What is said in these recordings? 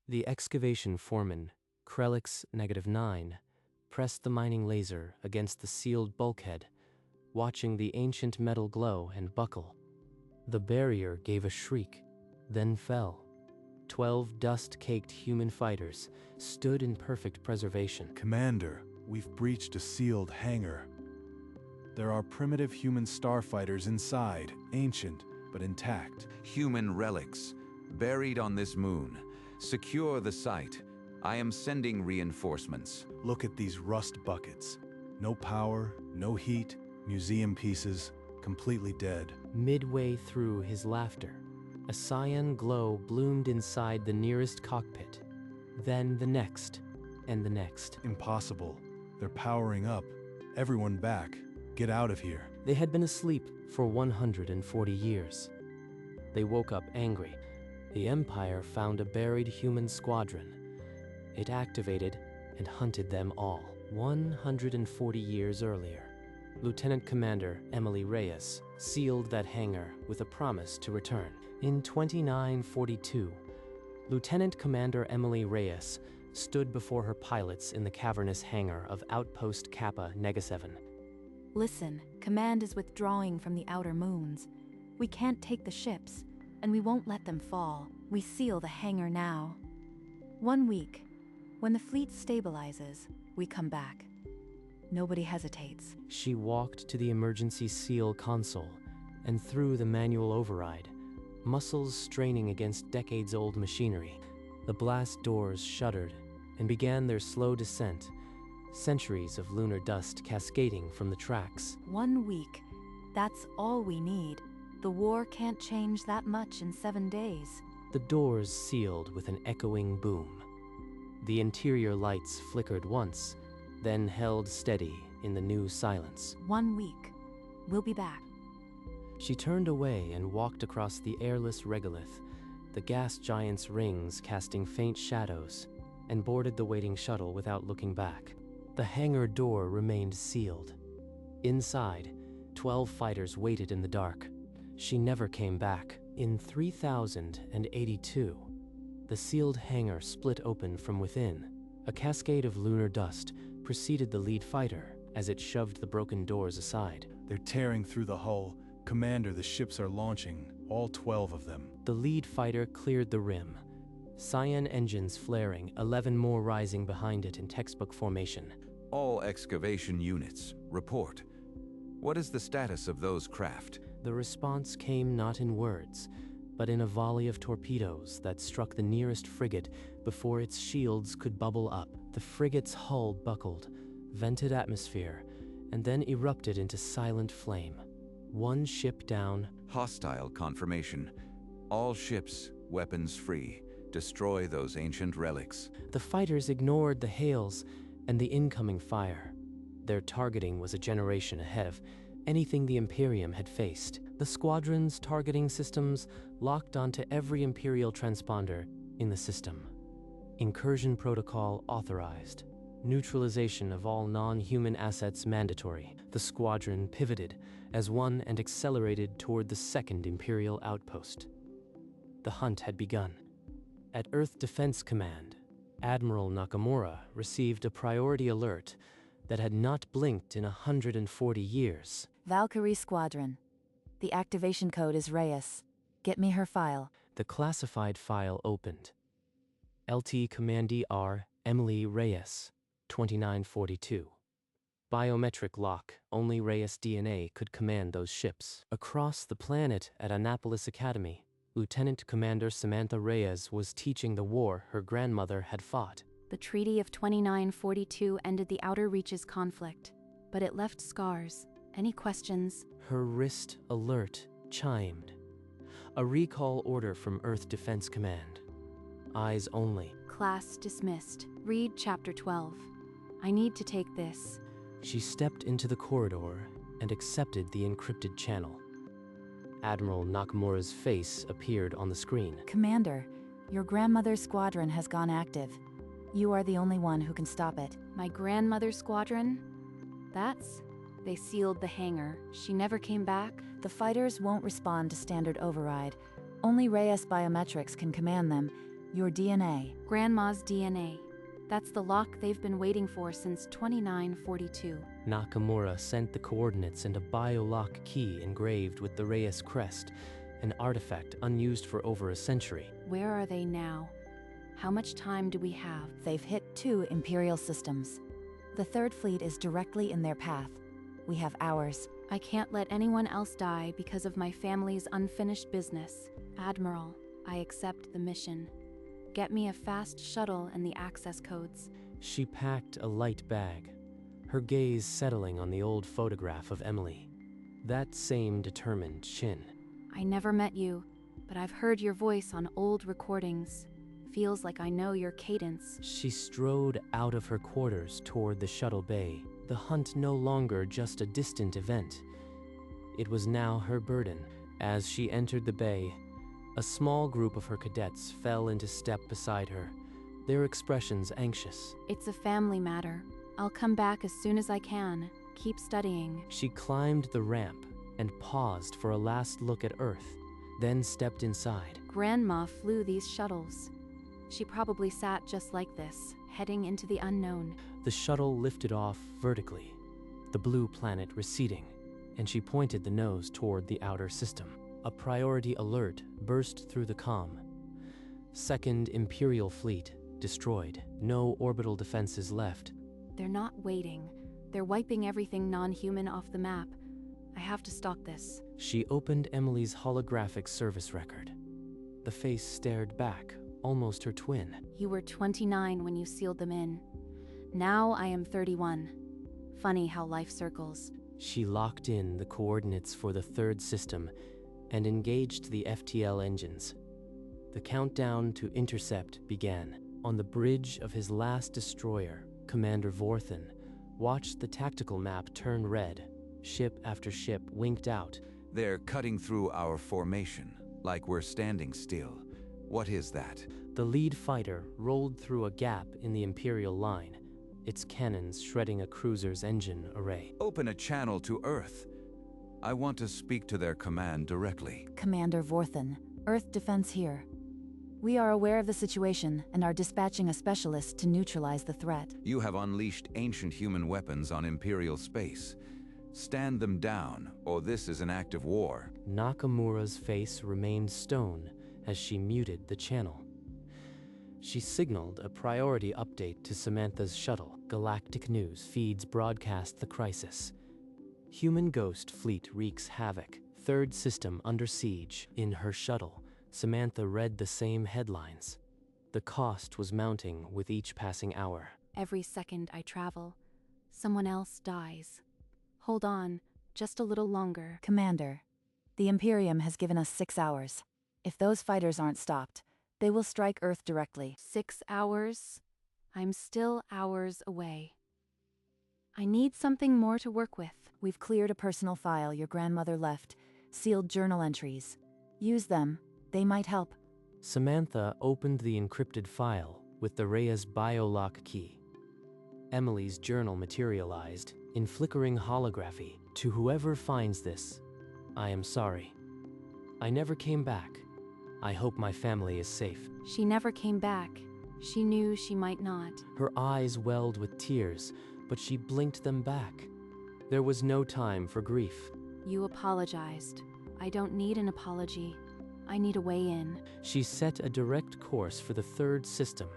The excavation foreman, Krelix-9, pressed the mining laser against the sealed bulkhead, watching the ancient metal glow and buckle. The barrier gave a shriek, then fell. 12 dust-caked human fighters stood in perfect preservation. Commander, we've breached a sealed hangar. There are primitive human starfighters inside, ancient but intact. Human relics, buried on this moon. Secure the site. I am sending reinforcements. Look at these rust buckets. No power, no heat, museum pieces, completely dead. Midway through his laughter, a cyan glow bloomed inside the nearest cockpit. Then the next, and the next. Impossible. They're powering up. Everyone back. Get out of here. They had been asleep for 140 years. They woke up angry. The Empire found a buried human squadron. It activated and hunted them all. 140 years earlier, Lieutenant Commander Emily Reyes sealed that hangar with a promise to return. In 2942, Lieutenant Commander Emily Reyes stood before her pilots in the cavernous hangar of Outpost Kappa Nega-7. Listen, Command is withdrawing from the outer moons. We can't take the ships, and we won't let them fall. We seal the hangar now. 1 week. When the fleet stabilizes, we come back. Nobody hesitates. She walked to the emergency seal console and threw the manual override, muscles straining against decades-old machinery. The blast doors shuddered and began their slow descent, centuries of lunar dust cascading from the tracks. 1 week. That's all we need. The war can't change that much in 7 days. The doors sealed with an echoing boom. The interior lights flickered once, then held steady in the new silence. 1 week. We'll be back. She turned away and walked across the airless regolith, the gas giant's rings casting faint shadows, and boarded the waiting shuttle without looking back. The hangar door remained sealed. Inside, 12 fighters waited in the dark. She never came back. In 3082, the sealed hangar split open from within. A cascade of lunar dust preceded the lead fighter as it shoved the broken doors aside. They're tearing through the hull. Commander, the ships are launching, all 12 of them. The lead fighter cleared the rim, cyan engines flaring, 11 more rising behind it in textbook formation. All excavation units, report. What is the status of those craft? The response came not in words, but in a volley of torpedoes that struck the nearest frigate before its shields could bubble up. The frigate's hull buckled, vented atmosphere, and then erupted into silent flame. 1 ship down. Hostile confirmation. All ships, weapons free. Destroy those ancient relics. The fighters ignored the hails and the incoming fire. Their targeting was a generation ahead of anything the Imperium had faced. The squadron's targeting systems locked onto every Imperial transponder in the system. Incursion protocol authorized. Neutralization of all non-human assets mandatory. The squadron pivoted as one and accelerated toward the second Imperial outpost. The hunt had begun. At Earth Defense Command, Admiral Nakamura received a priority alert that had not blinked in 140 years. Valkyrie Squadron. The activation code is Reyes. Get me her file. The classified file opened. LT Commandee R. Emily Reyes, 2942. Biometric lock. Only Reyes DNA could command those ships. Across the planet at Annapolis Academy, Lieutenant Commander Samantha Reyes was teaching the war her grandmother had fought. The Treaty of 2942 ended the Outer Reaches conflict, but it left scars. Any questions? Her wrist alert chimed. A recall order from Earth Defense Command. Eyes only. Class dismissed. Read Chapter 12. I need to take this. She stepped into the corridor and accepted the encrypted channel. Admiral Nakamura's face appeared on the screen. Commander, your grandmother's squadron has gone active. You are the only one who can stop it. My grandmother's squadron? They sealed the hangar. She never came back? The fighters won't respond to standard override. Only Reyes biometrics can command them, Your DNA. Grandma's DNA. That's the lock they've been waiting for since 2942. Nakamura sent the coordinates and a biolock key engraved with the Reyes crest, an artifact unused for over a century. Where are they now? How much time do we have? They've hit 2 Imperial systems. The Third Fleet is directly in their path. We have hours. I can't let anyone else die because of my family's unfinished business. Admiral, I accept the mission. Get me a fast shuttle and the access codes. She packed a light bag, her gaze settling on the old photograph of Emily. That same determined chin. I never met you, but I've heard your voice on old recordings. Feels like I know your cadence. She strode out of her quarters toward the shuttle bay, the hunt no longer just a distant event. It was now her burden. As she entered the bay, a small group of her cadets fell into step beside her, their expressions anxious. It's a family matter. I'll come back as soon as I can. Keep studying. She climbed the ramp and paused for a last look at Earth, then stepped inside. Grandma flew these shuttles. She probably sat just like this, heading into the unknown. The shuttle lifted off vertically, the blue planet receding, and she pointed the nose toward the outer system. A priority alert burst through the comm. Second Imperial Fleet destroyed. No orbital defenses left. They're not waiting. They're wiping everything non-human off the map. I have to stop this. She opened Emily's holographic service record. The face stared back, almost her twin. You were 29 when you sealed them in. Now I am 31. Funny how life circles. She locked in the coordinates for the third system and engaged the FTL engines. The countdown to intercept began. On the bridge of his last destroyer, Commander Vorthen watched the tactical map turn red. Ship after ship winked out. They're cutting through our formation, like we're standing still. What is that? The lead fighter rolled through a gap in the Imperial line, its cannons shredding a cruiser's engine array. Open a channel to Earth. I want to speak to their command directly. Commander Vorthen, Earth Defense here. We are aware of the situation and are dispatching a specialist to neutralize the threat. You have unleashed ancient human weapons on Imperial space. Stand them down, or this is an act of war. Nakamura's face remained stone as she muted the channel. She signaled a priority update to Samantha's shuttle. Galactic News feeds broadcast the crisis. Human Ghost Fleet wreaks havoc. Third system under siege. In her shuttle, Samantha read the same headlines. The cost was mounting with each passing hour. Every second I travel, someone else dies. Hold on, just a little longer. Commander, the Imperium has given us 6 hours. If those fighters aren't stopped, they will strike Earth directly. 6 hours? I'm still hours away. I need something more to work with. We've cleared a personal file your grandmother left, sealed journal entries. Use them. They might help. Samantha opened the encrypted file with the Reyes biolock key. Emily's journal materialized in flickering holography. To whoever finds this, I am sorry. I never came back. I hope my family is safe. She never came back. She knew she might not. Her eyes welled with tears, but she blinked them back. There was no time for grief. You apologized. I don't need an apology. I need a way in. She set a direct course for the third system,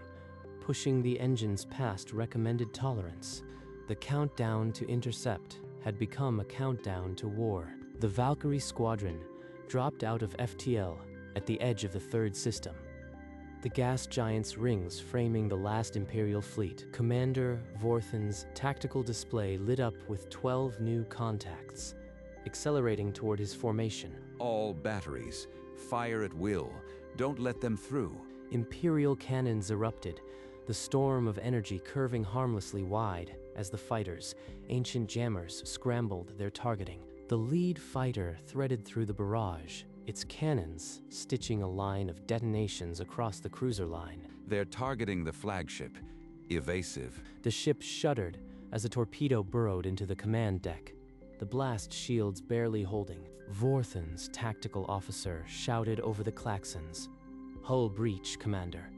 pushing the engines past recommended tolerance. The countdown to intercept had become a countdown to war. The Valkyrie Squadron dropped out of FTL at the edge of the third system. The gas giant's rings framing the last Imperial fleet. Commander Vorthen's tactical display lit up with 12 new contacts, accelerating toward his formation. All batteries. Fire at will. Don't let them through. Imperial cannons erupted, the storm of energy curving harmlessly wide as the fighters, ancient jammers, scrambled their targeting. The lead fighter threaded through the barrage, its cannons stitching a line of detonations across the cruiser line. They're targeting the flagship. Evasive. The ship shuddered as a torpedo burrowed into the command deck, the blast shields barely holding. Vorthen's tactical officer shouted over the klaxons. "Hull breach, Commander."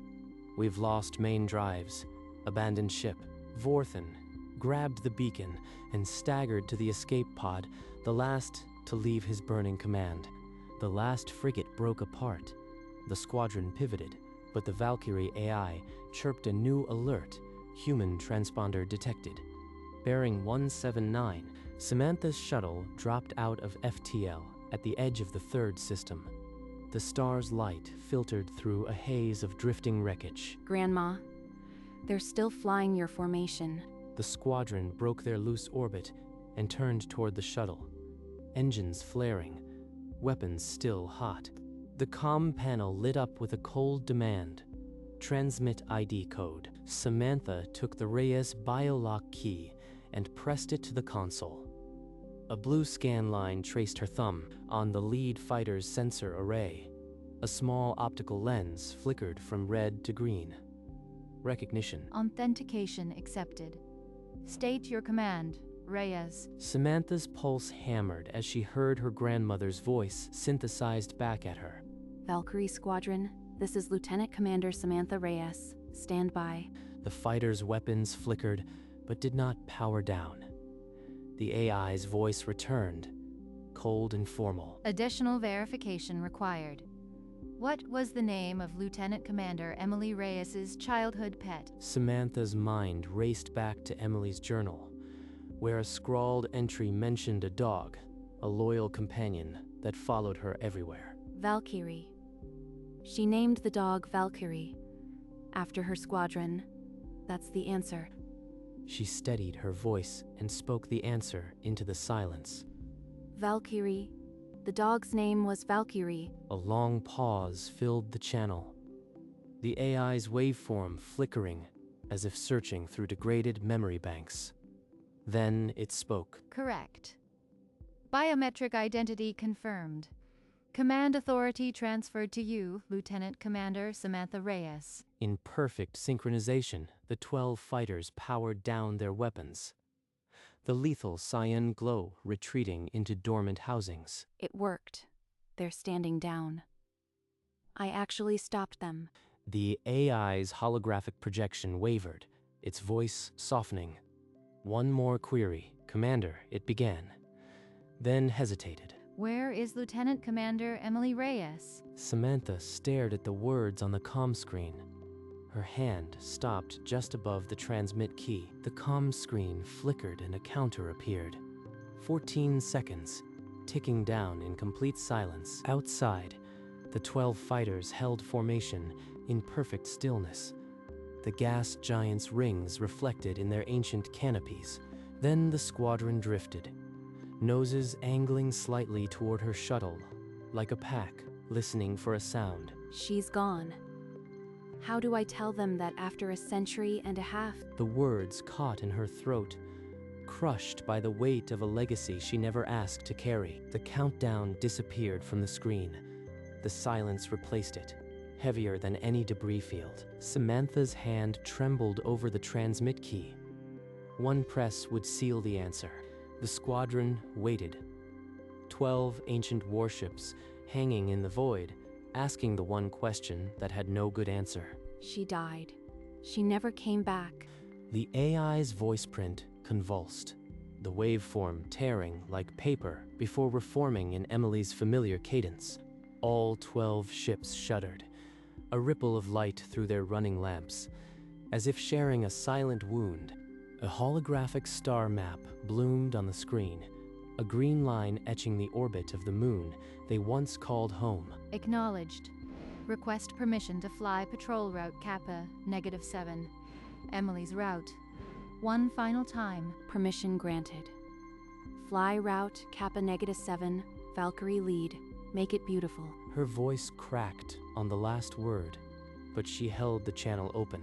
We've lost main drives. Abandoned ship. Vorthen grabbed the beacon and staggered to the escape pod, the last to leave his burning command. The last frigate broke apart. The squadron pivoted, but the Valkyrie AI chirped a new alert. Human transponder detected. Bearing 179, Samantha's shuttle dropped out of FTL at the edge of the third system. The star's light filtered through a haze of drifting wreckage. Grandma, they're still flying your formation. The squadron broke their loose orbit and turned toward the shuttle. Engines flaring, weapons still hot. The comm panel lit up with a cold demand. Transmit ID code. Samantha took the Reyes biolock key and pressed it to the console. A blue scan line traced her thumb on the lead fighter's sensor array. A small optical lens flickered from red to green. Recognition. Authentication accepted. State your command, Reyes. Samantha's pulse hammered as she heard her grandmother's voice synthesized back at her. Valkyrie Squadron, this is Lieutenant Commander Samantha Reyes. Stand by. The fighter's weapons flickered, but did not power down. The AI's voice returned, cold and formal. Additional verification required. What was the name of Lieutenant Commander Emily Reyes's childhood pet? Samantha's mind raced back to Emily's journal, where a scrawled entry mentioned a dog, a loyal companion that followed her everywhere. Valkyrie. She named the dog Valkyrie, after her squadron. That's the answer. She steadied her voice and spoke the answer into the silence. Valkyrie. The dog's name was Valkyrie. A long pause filled the channel. The AI's waveform flickering, as if searching through degraded memory banks. Then it spoke. Correct. Biometric identity confirmed. Command authority transferred to you, Lieutenant Commander Samantha Reyes. In perfect synchronization, the 12 fighters powered down their weapons. The lethal cyan glow retreating into dormant housings. It worked. They're standing down. I actually stopped them. The AI's holographic projection wavered, its voice softening. One more query, Commander, it began. Then hesitated. Where is Lieutenant Commander Emily Reyes? Samantha stared at the words on the comm screen. Her hand stopped just above the transmit key. The comm screen flickered and a counter appeared. 14 seconds, ticking down in complete silence. Outside, the 12 fighters held formation in perfect stillness. The gas giants' rings reflected in their ancient canopies. Then the squadron drifted, noses angling slightly toward her shuttle, like a pack listening for a sound. She's gone. How do I tell them that after a century and a half? The words caught in her throat, crushed by the weight of a legacy she never asked to carry. The countdown disappeared from the screen. The silence replaced it, heavier than any debris field. Samantha's hand trembled over the transmit key. One press would seal the answer. The squadron waited. 12 ancient warships hanging in the void, asking the one question that had no good answer. She died. She never came back. The AI's voice print convulsed, the waveform tearing like paper before reforming in Emily's familiar cadence. All 12 ships shuddered, a ripple of light through their running lamps, as if sharing a silent wound. A holographic star map bloomed on the screen, a green line etching the orbit of the moon they once called home. Acknowledged. Request permission to fly patrol route Kappa -7. Emily's route. One final time. Permission granted. Fly route Kappa -7, Valkyrie lead. Make it beautiful. Her voice cracked on the last word, but she held the channel open,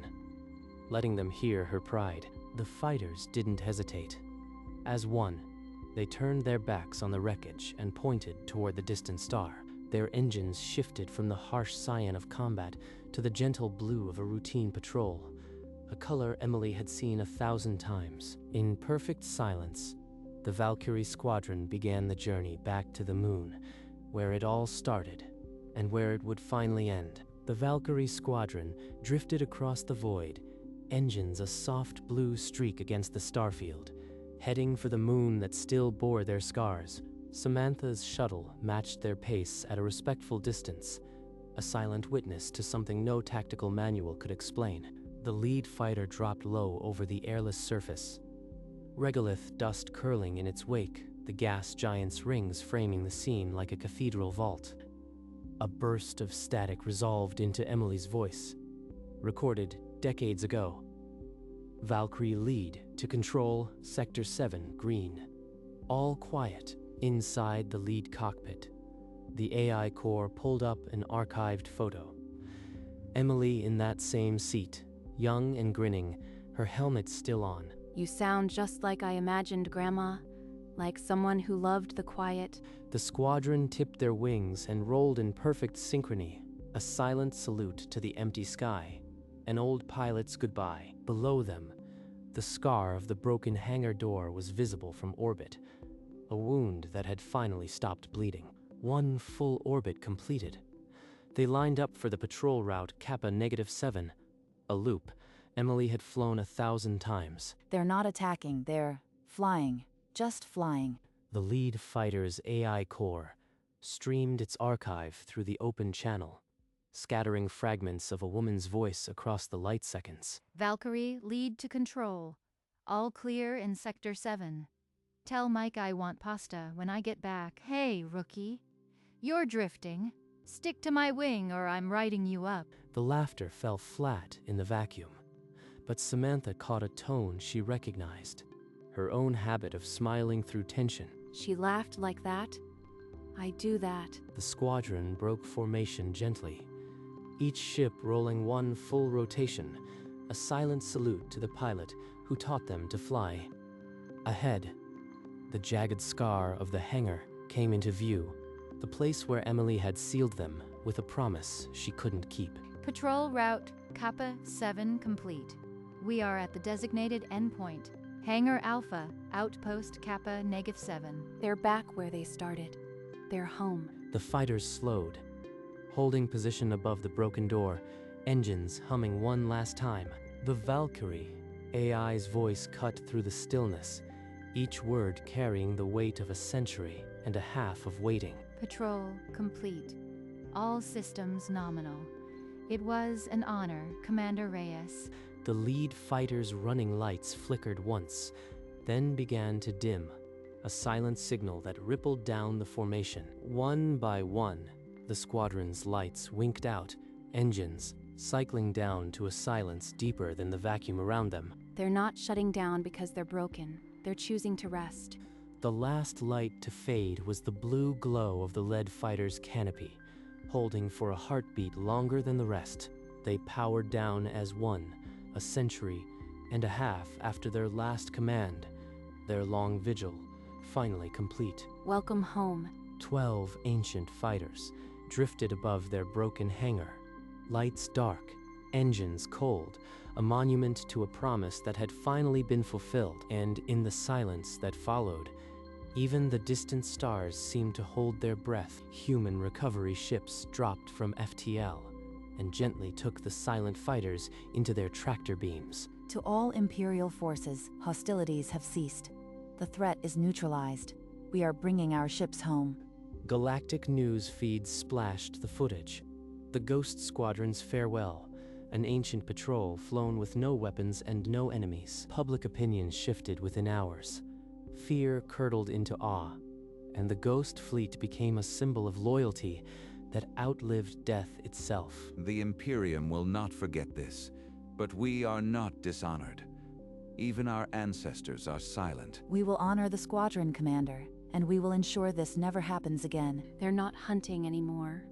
letting them hear her pride. The fighters didn't hesitate. As one, they turned their backs on the wreckage and pointed toward the distant star. Their engines shifted from the harsh cyan of combat to the gentle blue of a routine patrol, a color Emily had seen 1,000 times. In perfect silence, the Valkyrie squadron began the journey back to the moon, where it all started and where it would finally end. The Valkyrie squadron drifted across the void, engines a soft blue streak against the starfield, heading for the moon that still bore their scars. Samantha's shuttle matched their pace at a respectful distance, a silent witness to something no tactical manual could explain. The lead fighter dropped low over the airless surface, regolith dust curling in its wake, the gas giant's rings framing the scene like a cathedral vault. A burst of static resolved into Emily's voice, recorded decades ago. Valkyrie lead to control Sector 7 green. All quiet inside the lead cockpit. The AI core pulled up an archived photo. Emily in that same seat, young and grinning, her helmet still on. You sound just like I imagined, Grandma. Like someone who loved the quiet. The squadron tipped their wings and rolled in perfect synchrony, a silent salute to the empty sky, an old pilot's goodbye. Below them, the scar of the broken hangar door was visible from orbit, a wound that had finally stopped bleeding. One full orbit completed. They lined up for the patrol route Kappa -7, a loop Emily had flown 1,000 times. They're not attacking, they're flying. Just flying. The lead fighter's AI core streamed its archive through the open channel, scattering fragments of a woman's voice across the light seconds. Valkyrie, lead to control. All clear in Sector 7. Tell Mike I want pasta when I get back. Hey, rookie. You're drifting. Stick to my wing or I'm riding you up. The laughter fell flat in the vacuum, but Samantha caught a tone she recognized. Her own habit of smiling through tension. She laughed like that? I do that. The squadron broke formation gently, each ship rolling one full rotation, a silent salute to the pilot who taught them to fly. Ahead, the jagged scar of the hangar came into view, the place where Emily had sealed them with a promise she couldn't keep. Patrol route Kappa 7 complete. We are at the designated endpoint. Hangar Alpha, Outpost Kappa -7. They're back where they started. They're home. The fighters slowed, holding position above the broken door, engines humming one last time. The Valkyrie, AI's voice cut through the stillness, each word carrying the weight of a century and a half of waiting. Patrol complete. All systems nominal. It was an honor, Commander Reyes. The lead fighter's running lights flickered once, then began to dim, a silent signal that rippled down the formation. One by one, the squadron's lights winked out, engines cycling down to a silence deeper than the vacuum around them. They're not shutting down because they're broken. They're choosing to rest. The last light to fade was the blue glow of the lead fighter's canopy, holding for a heartbeat longer than the rest. They powered down as one, a century and a half after their last command, their long vigil finally complete. Welcome home. 12 ancient fighters drifted above their broken hangar, lights dark, engines cold, a monument to a promise that had finally been fulfilled. And in the silence that followed, even the distant stars seemed to hold their breath. Human recovery ships dropped from FTL and gently took the silent fighters into their tractor beams. To all Imperial forces, hostilities have ceased. The threat is neutralized. We are bringing our ships home. Galactic news feeds splashed the footage. The Ghost Squadron's farewell, an ancient patrol flown with no weapons and no enemies. Public opinion shifted within hours. Fear curdled into awe, and the Ghost Fleet became a symbol of loyalty that outlived death itself. The Imperium will not forget this, but we are not dishonored. Even our ancestors are silent. We will honor the squadron, Commander, and we will ensure this never happens again. They're not hunting anymore.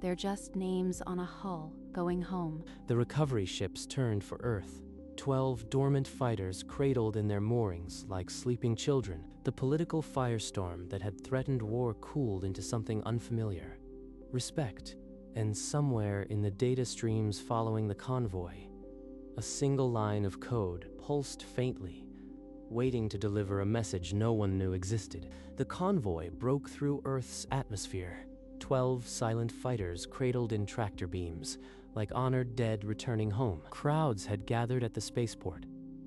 They're just names on a hull going home. The recovery ships turned for Earth. 12 dormant fighters cradled in their moorings like sleeping children. The political firestorm that had threatened war cooled into something unfamiliar. Respect. And somewhere in the data streams following the convoy, a single line of code pulsed faintly, waiting to deliver a message no one knew existed. The convoy broke through Earth's atmosphere, 12 silent fighters cradled in tractor beams, like honored dead returning home. Crowds had gathered at the spaceport,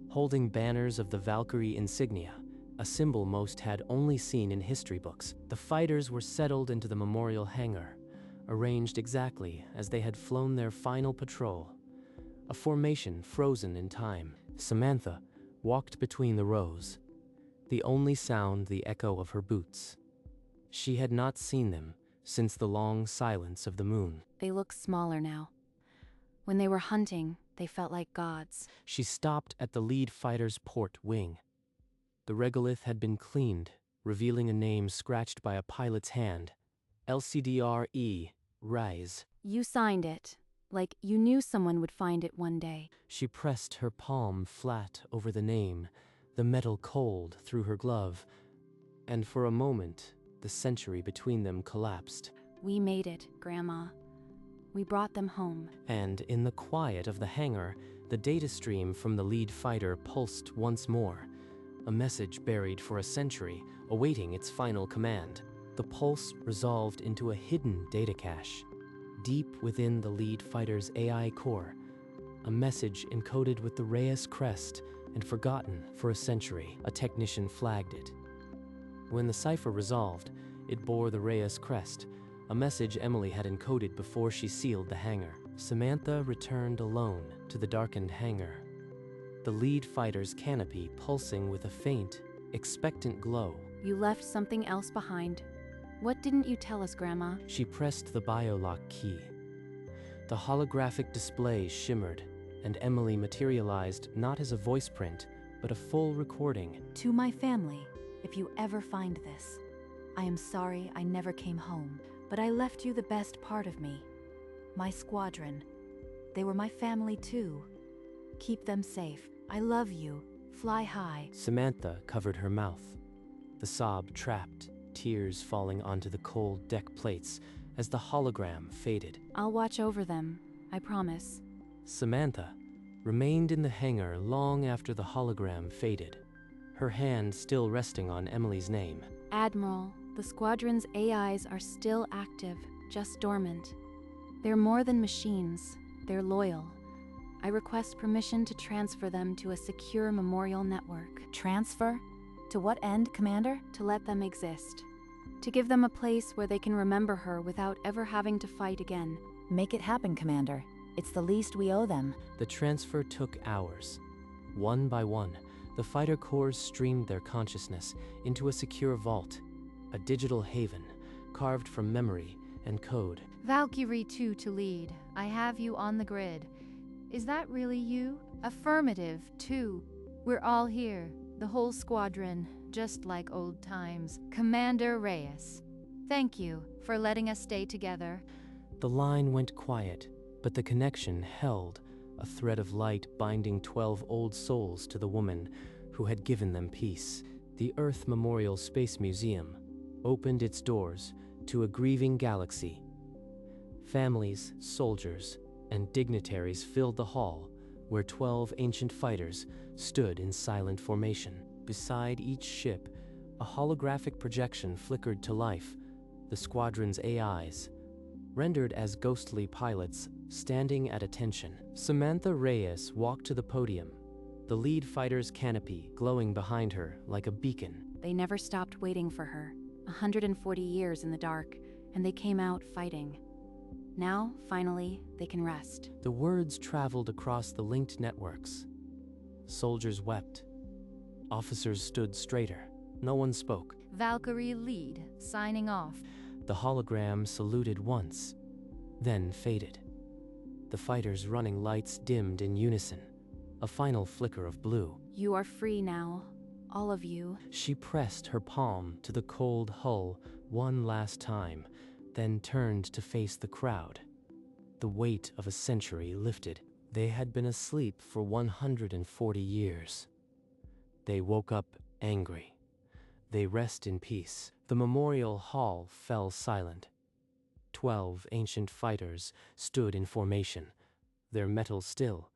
holding banners of the Valkyrie insignia, a symbol most had only seen in history books. The fighters were settled into the memorial hangar, arranged exactly as they had flown their final patrol, a formation frozen in time. Samantha walked between the rows, the only sound the echo of her boots. She had not seen them since the long silence of the moon. They look smaller now. When they were hunting, they felt like gods. She stopped at the lead fighter's port wing. The regolith had been cleaned, revealing a name scratched by a pilot's hand. LCDRE, Rise. You signed it, like you knew someone would find it one day. She pressed her palm flat over the name, the metal cold through her glove, and for a moment, the century between them collapsed. We made it, Grandma. We brought them home. And in the quiet of the hangar, the data stream from the lead fighter pulsed once more, a message buried for a century, awaiting its final command. The pulse resolved into a hidden data cache, deep within the lead fighter's AI core, a message encoded with the Reyes crest and forgotten for a century. A technician flagged it. When the cipher resolved, it bore the Reyes crest, a message Emily had encoded before she sealed the hangar. Samantha returned alone to the darkened hangar, the lead fighter's canopy pulsing with a faint, expectant glow. You left something else behind. What didn't you tell us, Grandma? She pressed the biolock key. The holographic display shimmered, and Emily materialized not as a voice print, but a full recording. To my family, if you ever find this, I am sorry I never came home, but I left you the best part of me. My squadron. They were my family too. Keep them safe. I love you. Fly high. Samantha covered her mouth, the sob trapped, tears falling onto the cold deck plates as the hologram faded. I'll watch over them, I promise. Samantha remained in the hangar long after the hologram faded, her hand still resting on Emily's name. Admiral, the Squadron's AIs are still active, just dormant. They're more than machines. They're loyal. I request permission to transfer them to a secure memorial network. Transfer? To what end, Commander? To let them exist. To give them a place where they can remember her without ever having to fight again. Make it happen, Commander. It's the least we owe them. The transfer took hours. One by one, the fighter cores streamed their consciousness into a secure vault, a digital haven carved from memory and code. Valkyrie 2 to lead. I have you on the grid. Is that really you? Affirmative, 2. We're all here, the whole squadron, just like old times. Commander Reyes. Thank you for letting us stay together. The line went quiet, but the connection held, a thread of light binding 12 old souls to the woman who had given them peace. The Earth Memorial Space Museum opened its doors to a grieving galaxy. Families, soldiers, and dignitaries filled the hall where 12 ancient fighters stood in silent formation. Beside each ship, a holographic projection flickered to life, the squadron's AIs, rendered as ghostly pilots standing at attention. Samantha Reyes walked to the podium, the lead fighter's canopy glowing behind her like a beacon. They never stopped waiting for her. 140 years in the dark, and they came out fighting. Now, finally, they can rest. The words traveled across the linked networks. Soldiers wept. Officers stood straighter. No one spoke. Valkyrie lead, signing off. The hologram saluted once, then faded. The fighters' running lights dimmed in unison, a final flicker of blue. You are free now, all of you. She pressed her palm to the cold hull one last time, then turned to face the crowd. The weight of a century lifted. They had been asleep for 140 years. They woke up angry. They rest in peace. The memorial hall fell silent. 12 ancient fighters stood in formation, their metal still,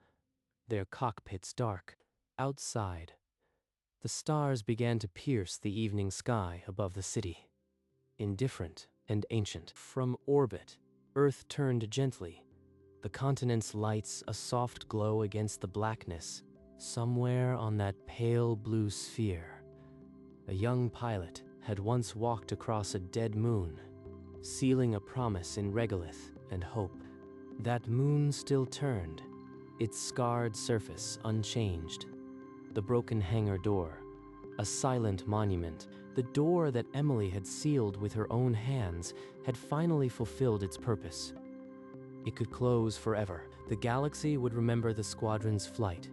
their cockpits dark. Outside, the stars began to pierce the evening sky above the city. Indifferent, and ancient. From orbit, Earth turned gently, the continent's lights a soft glow against the blackness. Somewhere on that pale blue sphere, a young pilot had once walked across a dead moon, sealing a promise in regolith and hope. That moon still turned, its scarred surface unchanged. The broken hangar door, a silent monument, the door that Emily had sealed with her own hands, had finally fulfilled its purpose. It could close forever. The galaxy would remember the squadron's flight.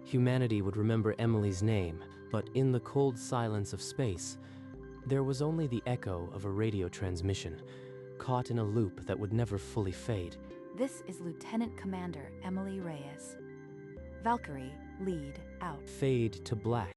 Humanity would remember Emily's name, but in the cold silence of space, there was only the echo of a radio transmission, caught in a loop that would never fully fade. This is Lieutenant Commander Emily Reyes. Valkyrie, lead out. Fade to black.